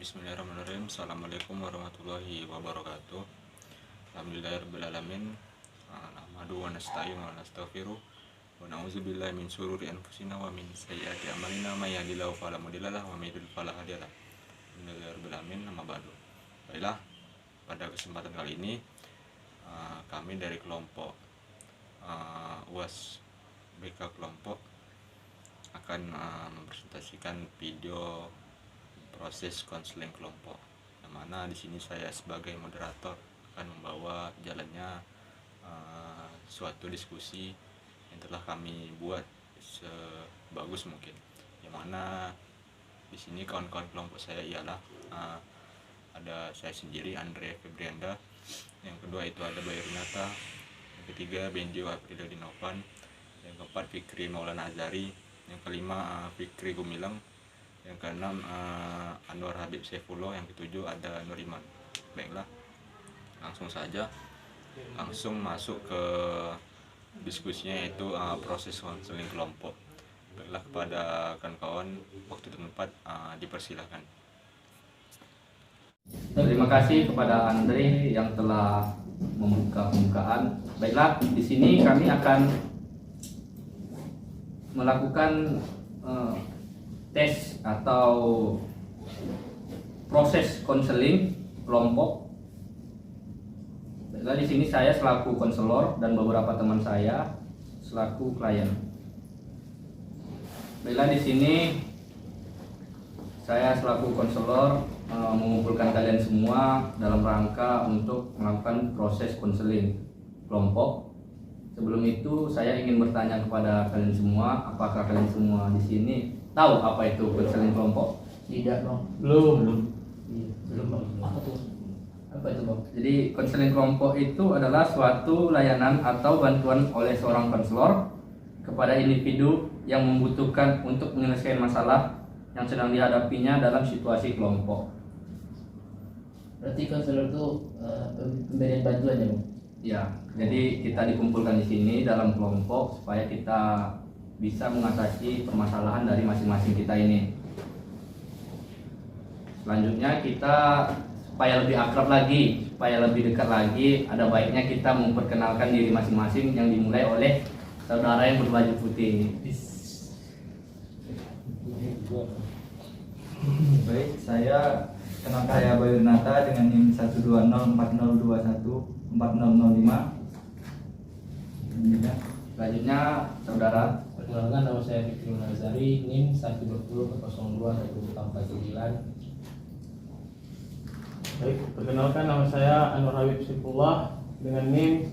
Bismillahirrahmanirrahim. Assalamualaikum warahmatullahi wabarakatuh. Alhamdulillahirrahmanirrahim. Nahmadu wa nasta'inu wa nastaghfiruh wa na'udzubillahi min syururi anfusina wa min sayyiati a'malina may yahdihillahu fala mudhillalah wa may yudhlil fala hadiyalah. Alhamdulillahirrahmanirrahim. Amma ba'du. Baiklah, pada kesempatan kali ini kami dari kelompok UAS BK kelompok akan mempresentasikan video proses konseling kelompok, yang mana di sini saya sebagai moderator akan membawa jalannya suatu diskusi yang telah kami buat sebagus mungkin. Yang mana di sini kawan-kawan kelompok saya ialah ada saya sendiri Andre Febrianda, yang kedua itu ada Bayu Renata, yang ketiga Benjo April Dinovan, yang keempat Fikri Maulana Azari, yang kelima Fikri Gumilang, yang keenam Anwar Habib Saifullah, yang ketujuh ada Nuriman. Baiklah, langsung saja masuk ke diskusinya, yaitu proses konseling kelompok. Baiklah, kepada kawan-kawan waktu dan tempat dipersilahkan. Terima kasih kepada Andre yang telah membuka pembukaan. Baiklah, di sini kami akan melakukan tes atau proses konseling kelompok. Baiklah, di sini saya selaku konselor dan beberapa teman saya selaku klien. Baiklah, di sini saya selaku konselor mengumpulkan kalian semua dalam rangka untuk melakukan proses konseling kelompok. Sebelum itu saya ingin bertanya kepada kalian semua, apakah kalian semua di sini tahu apa itu konseling kelompok? Tidak, Bang. Belum. Belum, Bang. Apa itu, Bang? Jadi konseling kelompok itu adalah suatu layanan atau bantuan oleh seorang konselor kepada individu yang membutuhkan untuk menyelesaikan masalah yang sedang dihadapinya dalam situasi kelompok. Berarti konselor itu pemberian bantuan ya, Bang? Ya, jadi kita dikumpulkan di sini dalam kelompok supaya kita bisa mengatasi permasalahan dari masing-masing kita ini. Selanjutnya kita supaya lebih akrab lagi, supaya lebih dekat lagi, ada baiknya kita memperkenalkan diri masing-masing yang dimulai oleh saudara yang berbaju putih. Baik, saya Bayu Renata dengan NIM 12040214005. Selanjutnya saudara. Perkenalkan, nama saya Fikri Nazari, NIM 120.02.149. Baik, perkenalkan, nama saya Anwar Habib Saifullah dengan NIM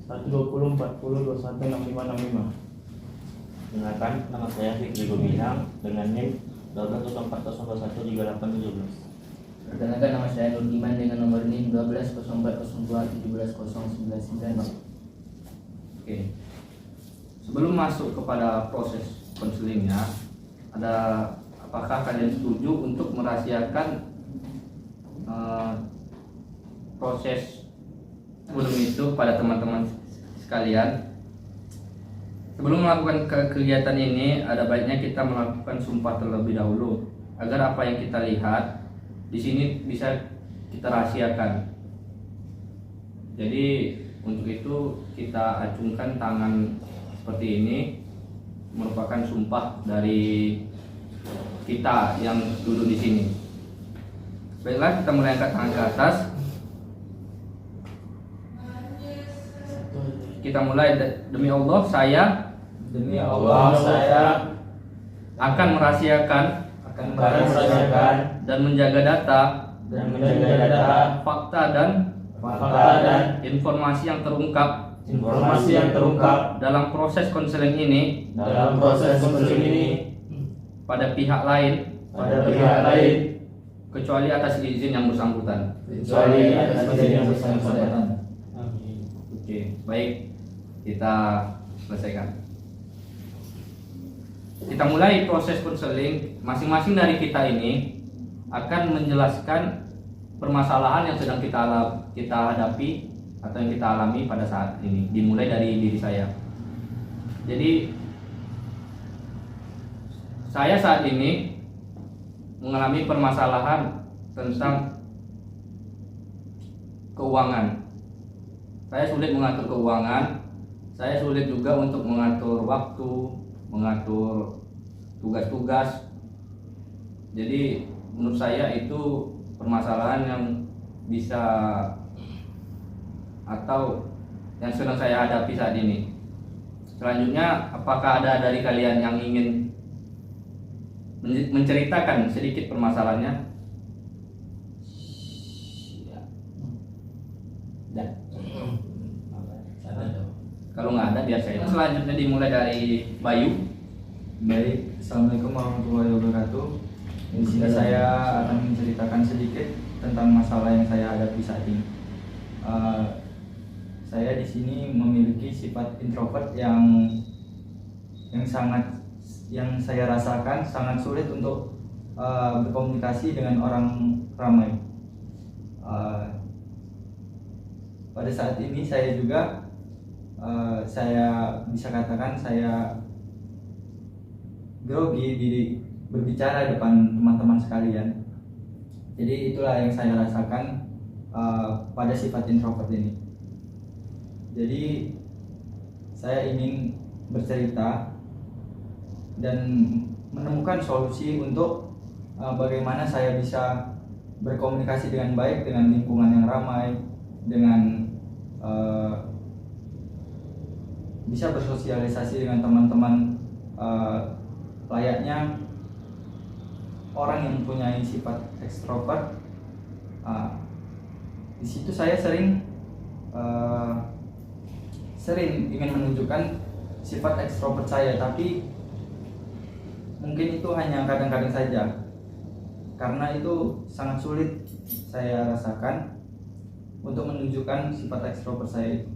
12040216565. Perkenalkan, nama saya Fikri Gumilang dengan NIM 1204013817. Perkenalkan, nama saya Nur Iman dengan nomor NIM 120402171099. Oke. Sebelum masuk kepada proses konselingnya, apakah kalian setuju untuk merahasiakan proses sebelum itu pada teman-teman sekalian? Sebelum melakukan kegiatan ini, ada baiknya kita melakukan sumpah terlebih dahulu agar apa yang kita lihat di sini bisa kita rahasiakan. Jadi untuk itu kita acungkan tangan seperti ini, merupakan sumpah dari kita yang duduk di sini. Baiklah, kita mulai angkat tangan ke atas. Kita mulai. Demi Allah saya akan merahasiakan dan menjaga data fakta dan informasi yang terungkap dalam proses konseling ini pada pihak lain kecuali atas izin yang bersangkutan. Oke, baik, kita selesaikan. Kita mulai proses konseling. Masing-masing dari kita ini akan menjelaskan permasalahan yang sedang kita hadapi atau yang kita alami pada saat ini. Dimulai dari diri saya. Jadi saya saat ini mengalami permasalahan tentang keuangan. Saya sulit mengatur keuangan, saya sulit juga untuk mengatur waktu, mengatur tugas-tugas. Jadi menurut saya itu permasalahan yang bisa atau yang sedang saya hadapi saat ini. Selanjutnya, apakah ada dari kalian yang ingin menceritakan sedikit permasalahannya? Kalau nggak ada biar saya. Selanjutnya dimulai dari Bayu. Baik, Assalamualaikum warahmatullahi wabarakatuh. Di sini saya akan menceritakan sedikit tentang masalah yang saya hadapi saat ini. Saya di sini memiliki sifat introvert yang saya rasakan sangat sulit untuk berkomunikasi dengan orang ramai. Pada saat ini saya juga saya bisa katakan saya grogi berbicara depan teman-teman sekalian. Jadi itulah yang saya rasakan pada sifat introvert ini. Jadi saya ingin bercerita dan menemukan solusi untuk bagaimana saya bisa berkomunikasi dengan baik dengan lingkungan yang ramai, dengan bisa bersosialisasi dengan teman-teman layaknya orang yang mempunyai sifat ekstrovert. Di situ saya sering ingin menunjukkan sifat ekstrovert saya, tapi mungkin itu hanya kadang-kadang saja, karena itu sangat sulit saya rasakan untuk menunjukkan sifat ekstrovert saya itu.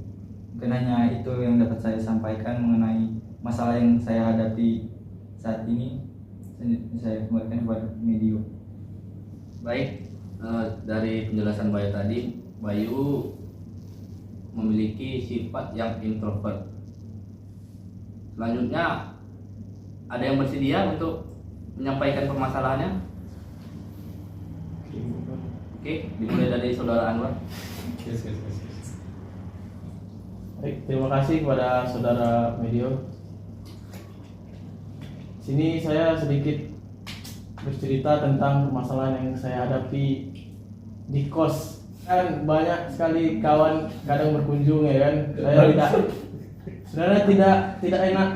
Mungkin hanya itu yang dapat saya sampaikan mengenai masalah yang saya hadapi saat ini. Saya kembalikan kepada media. Baik, dari penjelasan Bayu tadi, Bayu memiliki sifat yang introvert. Selanjutnya, ada yang bersedia untuk menyampaikan permasalahannya? Oke, dimulai dari saudara Anwar. Baik, terima kasih kepada saudara Medio. Sini saya sedikit bercerita tentang permasalahan yang saya hadapi di kos. Kan banyak sekali kawan kadang berkunjung ya kan. Saya sebenarnya tidak enak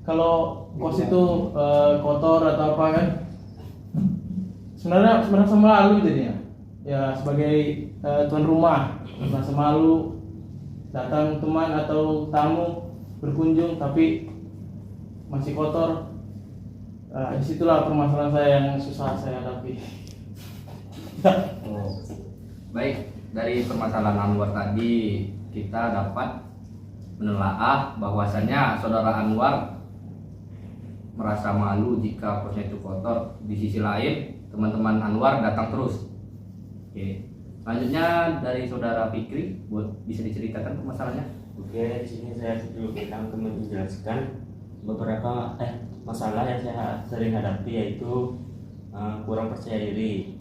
kalau kos itu kotor atau apa kan. Sebenarnya merasa malu jadinya. Ya sebagai tuan rumah merasa malu datang teman atau tamu berkunjung tapi masih kotor. Disitulah permasalahan saya yang susah saya hadapi. Baik, dari permasalahan Anwar tadi kita dapat menelaah bahwasannya saudara Anwar merasa malu jika kosnya itu kotor. Di sisi lain, teman-teman Anwar datang terus. Oke. Selanjutnya dari saudara Fikri, bisa diceritakan permasalahannya? Oke, di sini saya dulu akan menjelaskan beberapa masalah yang saya sering hadapi, yaitu kurang percaya diri.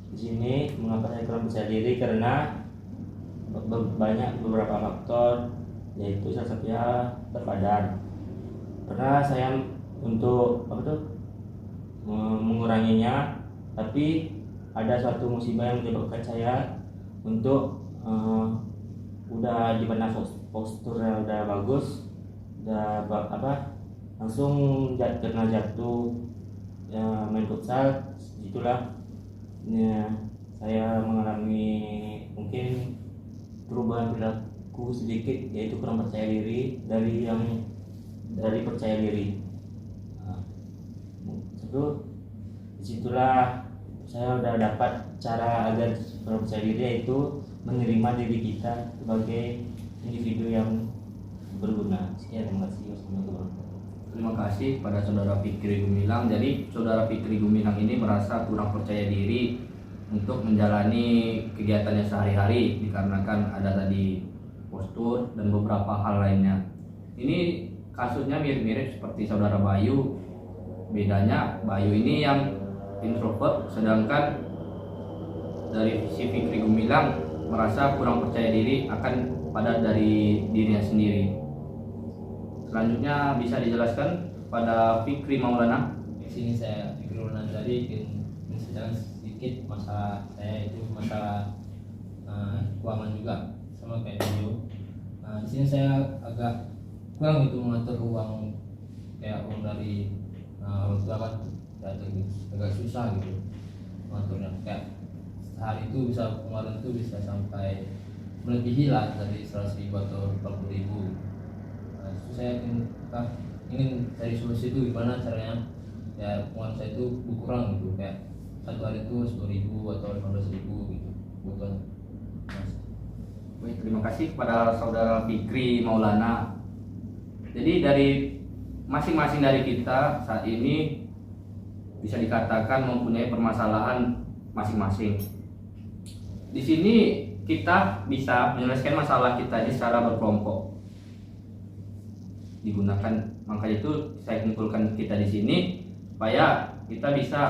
Di sini mengapa saya kurang percaya diri, karena banyak beberapa faktor, yaitu salah satunya terkadang pernah saya untuk menguranginya, tapi ada suatu musibah yang menyebabkan saya untuk udah gimana posturnya udah bagus, udah langsung karena jatuh ya, main futsal. Itulah ya, saya mengalami mungkin perubahan perilaku sedikit, yaitu kurang percaya diri dari percaya diri. Disitulah saya udah dapat cara agar kurang percaya diri, yaitu menerima diri kita sebagai individu yang berguna. Sekian, terima kasih. Terima kasih pada saudara Fikri Gumilang. Jadi saudara Fikri Gumilang ini merasa kurang percaya diri untuk menjalani kegiatannya sehari-hari dikarenakan ada tadi postur dan beberapa hal lainnya. Ini kasusnya mirip-mirip seperti saudara Bayu. Bedanya Bayu ini yang introvert, sedangkan dari si Fikri Gumilang merasa kurang percaya diri akan pada dari dirinya sendiri. Selanjutnya bisa dijelaskan pada Fikri Maulana. Di sini saya Fikri Maulana tadi ingin menceritakan sedikit masalah saya, itu masalah keuangan juga sama kayak video. Di sini saya agak kurang itu mengatur uang, kayak uang dari orang tua kan agak susah gitu mengaturnya. Kayak sehari itu bisa, kemarin itu bisa sampai melebihi lah dari 100.000 atau 40.000. Itu saya ingin cari solusi itu gimana caranya ya uang saya itu berkurang gitu, kayak satu hari itu 10.000 atau 15.000 gitu bukan. Baik, terima kasih kepada saudara Fikri Maulana. Jadi dari masing-masing dari kita saat ini bisa dikatakan mempunyai permasalahan masing-masing. Di sini kita bisa menyelesaikan masalah kita ini secara berkelompok. Digunakan, makanya itu saya kumpulkan kita di sini supaya kita bisa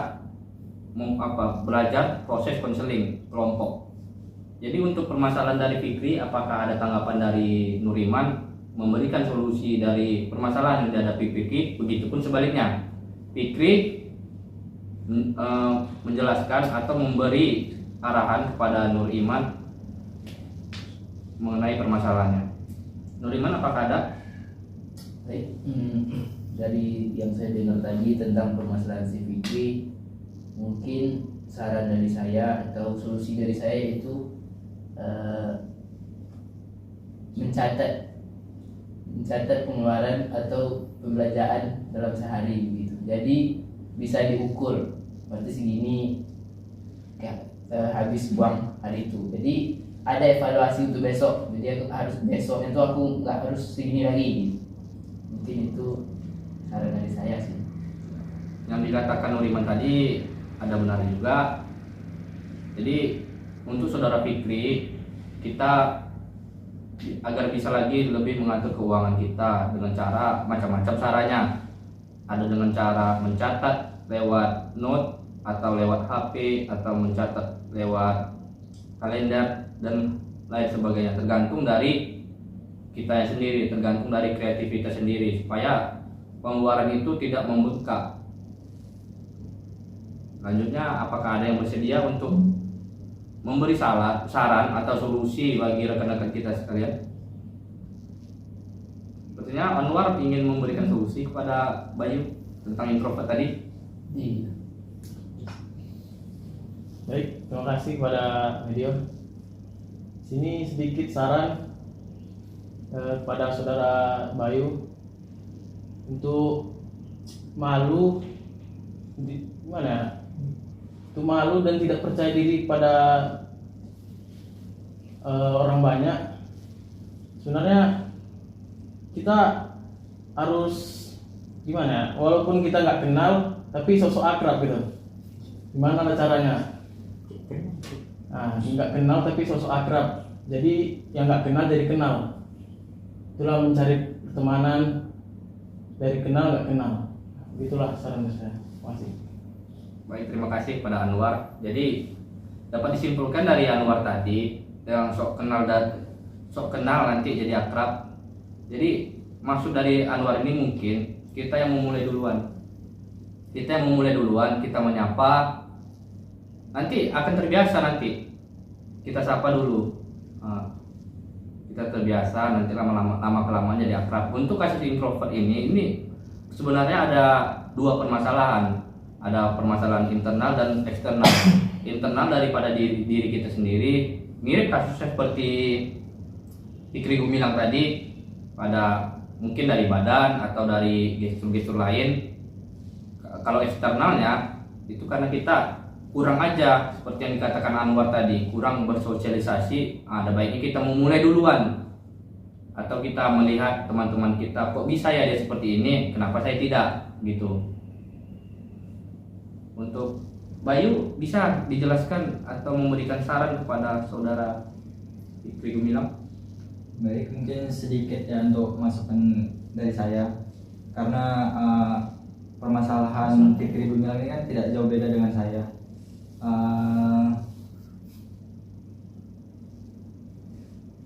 belajar proses konseling kelompok. Jadi untuk permasalahan dari Fikri, apakah ada tanggapan dari Nuriman memberikan solusi dari permasalahan yang dihadapi Fikri? Begitupun sebaliknya, Fikri menjelaskan atau memberi arahan kepada Nuriman mengenai permasalahannya. Nuriman, apakah ada? Baik, dari yang saya dengar tadi tentang permasalahan si Fikri, mungkin saran dari saya atau solusi dari saya itu mencatat pengeluaran atau pembelanjaan dalam sehari gitu. Jadi bisa diukur, berarti segini kayak habis buang hari itu. Jadi ada evaluasi untuk besok. Jadi aku harus besok itu aku nggak harus segini lagi gitu. Mungkin itu saran dari saya sih. Yang dikatakan Nuriman tadi ada benar juga. Jadi untuk saudara Fikri, kita agar bisa lagi lebih mengatur keuangan kita dengan cara macam-macam caranya. Ada dengan cara mencatat lewat note atau lewat HP atau mencatat lewat kalender dan lain sebagainya, tergantung dari kita sendiri, tergantung dari kreativitas sendiri supaya pengeluaran itu tidak membengkak. Selanjutnya, apakah ada yang bersedia untuk memberi saran atau solusi bagi rekan-rekan kita sekalian? Sepertinya Anwar ingin memberikan solusi kepada Bayu tentang introvert tadi. Iya. Baik, terima kasih kepada Medio. Sini sedikit saran kepada saudara Bayu untuk malu gimana ya? Itu malu dan tidak percaya diri pada orang banyak. Sebenarnya kita harus gimana ya? Walaupun kita nggak kenal tapi sosok akrab gitu. Gimana caranya? Nah, nggak kenal tapi sosok akrab. Jadi yang nggak kenal jadi kenal. Itulah mencari pertemanan dari kenal nggak kenal. Itulah saran saya. Terima kasih. Baik, terima kasih kepada Anwar. Jadi dapat disimpulkan dari Anwar tadi, yang sok kenal nanti jadi akrab. Jadi maksud dari Anwar ini mungkin kita yang memulai duluan. Kita menyapa. Nanti akan terbiasa nanti. Kita sapa dulu. Kita terbiasa, nanti lama kelamaan jadi akrab. Untuk kasus introvert ini sebenarnya ada dua permasalahan. Ada permasalahan internal dan eksternal. Internal daripada diri kita sendiri, mirip kasusnya seperti Fikri Gumilang tadi, pada mungkin dari badan atau dari gestur-gestur lain. Kalau eksternalnya itu karena kita kurang aja, seperti yang dikatakan Anwar tadi, kurang bersosialisasi. Ada baiknya kita memulai duluan, atau kita melihat teman-teman kita, kok bisa ya dia seperti ini, kenapa saya tidak gitu. Untuk Bayu, bisa dijelaskan atau memberikan saran kepada saudara Fikri Gumilang? Baik, mungkin sedikit ya untuk masukan dari saya, karena permasalahan Fikri Gumilang ini kan tidak jauh beda dengan saya.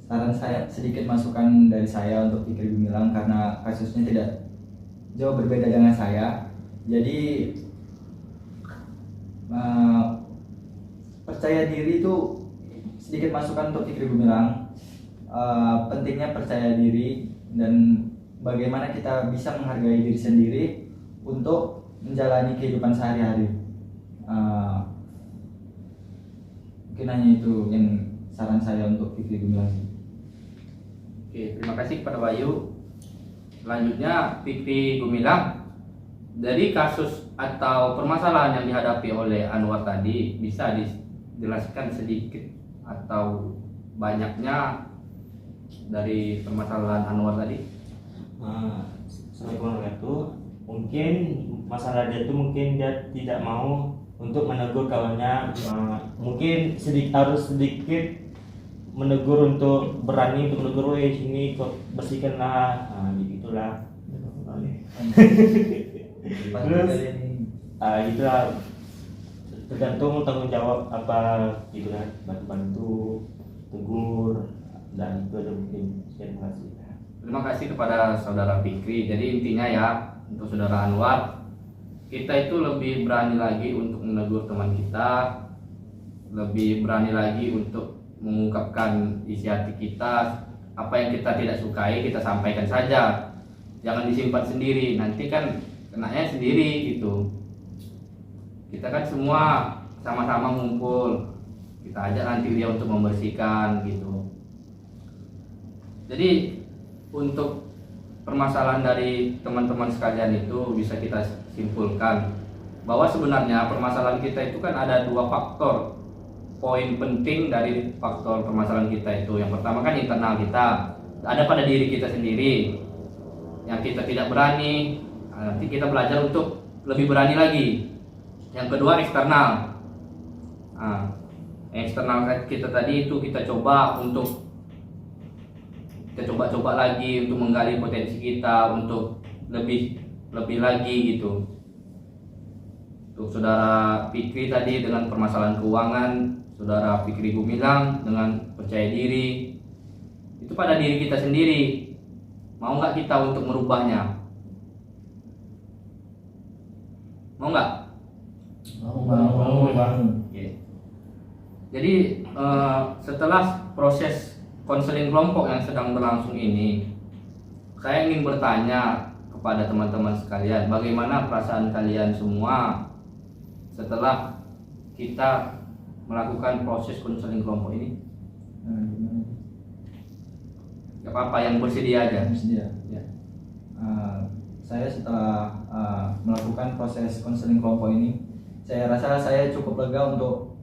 Saran saya, sedikit masukan dari saya untuk Fikri Gumilang karena kasusnya tidak jauh berbeda dengan saya. Jadi percaya diri itu, sedikit masukan untuk Fikri Gumilang. Pentingnya percaya diri dan bagaimana kita bisa menghargai diri sendiri untuk menjalani kehidupan sehari-hari. Mungkin hanya itu yang saran saya untuk Fikri Gumilang. Oke, terima kasih kepada Bayu. Selanjutnya Fikri Gumilang, dari kasus atau permasalahan yang dihadapi oleh Anwar tadi, bisa dijelaskan sedikit atau banyaknya dari permasalahan Anwar tadi? Assalamualaikum warahmatullahi. Mungkin masalah dia itu mungkin dia tidak mau untuk menegur kawannya, mungkin harus sedikit menegur, untuk berani untuk menegur, weh sini kok bersihkanlah, gitulah. Terus gitulah, tergantung tanggung jawab apa gitulah, bantu tegur, dan itu ada mungkin. Terima kasih. Terima kasih kepada saudara Fikri. Jadi intinya ya, untuk saudara Anwar, kita itu lebih berani lagi untuk menegur teman kita, lebih berani lagi untuk mengungkapkan isi hati kita. Apa yang kita tidak sukai kita sampaikan saja, jangan disimpan sendiri, nanti kan kenanya sendiri gitu. Kita kan semua sama-sama ngumpul, kita ajak nanti dia untuk membersihkan gitu. Jadi untuk permasalahan dari teman-teman sekalian itu bisa kita simpulkan bahwa sebenarnya permasalahan kita itu kan ada dua faktor poin penting dari faktor permasalahan kita itu. Yang pertama kan internal kita, ada pada diri kita sendiri yang kita tidak berani, nanti kita belajar untuk lebih berani lagi. Yang kedua eksternal. Eksternal kita tadi itu kita coba lagi untuk menggali potensi kita untuk lebih lagi gitu. Untuk saudara Fikri tadi dengan permasalahan keuangan, saudara Fikri Gumilang dengan percaya diri, itu pada diri kita sendiri. Mau nggak kita untuk merubahnya? Mau nggak? Mau. Oke. Jadi setelah proses konseling kelompok yang sedang berlangsung ini, saya ingin bertanya kepada teman-teman sekalian, bagaimana perasaan kalian semua setelah kita melakukan proses konseling kelompok ini? Gak apa-apa, yang bersedia aja. Bersedia. Ya. Saya setelah melakukan proses konseling kelompok ini, saya rasa saya cukup lega untuk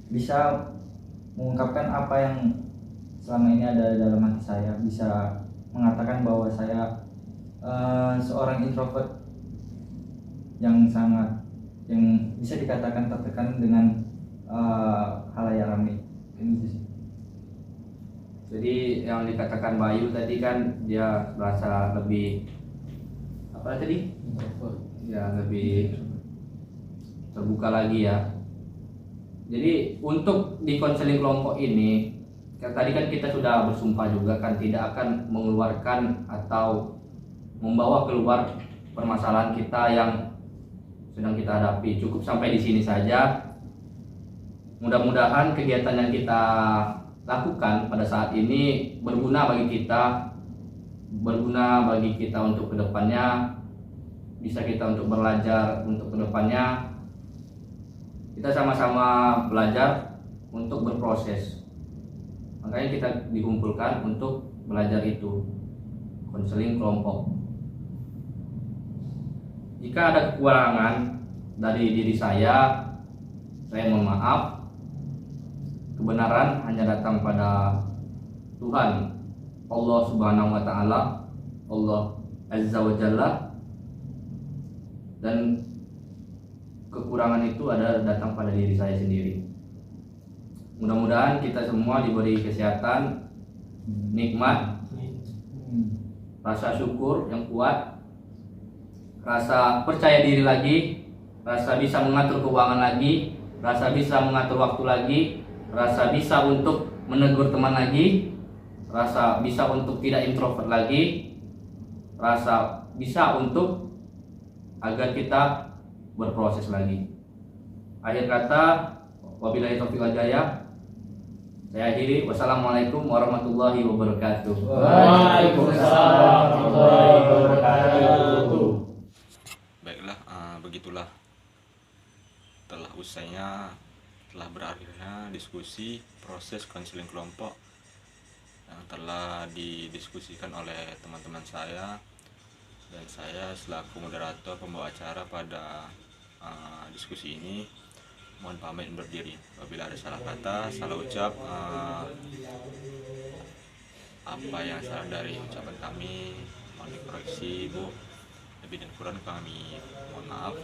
bisa mengungkapkan apa yang selama ini ada dalam hati saya, bisa mengatakan bahwa saya seorang introvert yang bisa dikatakan tertekan dengan khalayak ramai. Jadi yang dikatakan Bayu tadi kan dia merasa lebih apa tadi? Ya, lebih terbuka lagi ya. Jadi untuk di konseling kelompok ini, tadi kan kita sudah bersumpah juga kan tidak akan mengeluarkan atau membawa keluar permasalahan kita yang sedang kita hadapi. Cukup sampai di sini saja. Mudah-mudahan kegiatan yang kita lakukan pada saat ini berguna bagi kita untuk kedepannya, bisa kita untuk belajar untuk kedepannya. Kita sama-sama belajar untuk berproses, makanya kita dikumpulkan untuk belajar itu, konseling kelompok. Jika ada kekurangan dari diri saya mohon maaf. Kebenaran hanya datang pada Tuhan, Allah Subhanahu wa Ta'ala, Allah Azza wa Jalla, dan kekurangan itu datang pada diri saya sendiri. Mudah-mudahan kita semua diberi kesehatan, nikmat, rasa syukur yang kuat, rasa percaya diri lagi, rasa bisa mengatur keuangan lagi, rasa bisa mengatur waktu lagi, rasa bisa untuk menegur teman lagi, rasa bisa untuk tidak introvert lagi, rasa bisa untuk agar kita berproses lagi. Akhir kata, wabillahi taufiq wal hidayah. Saya akhiri. Wassalamualaikum warahmatullahi wabarakatuh. Waalaikumsalam warahmatullahi wabarakatuh. Baiklah, begitulah telah berakhirnya diskusi proses konseling kelompok yang telah didiskusikan oleh teman-teman saya dan saya selaku moderator pembawa acara pada diskusi ini. Mohon pamit undur diri. Apabila ada salah kata, salah ucap, apa yang salah dari ucapan kami mohon dikoreksi, Bu. Lebih dan kurang kami mohon maaf.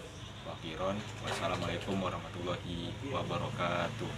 Wassalamualaikum warahmatullahi wabarakatuh.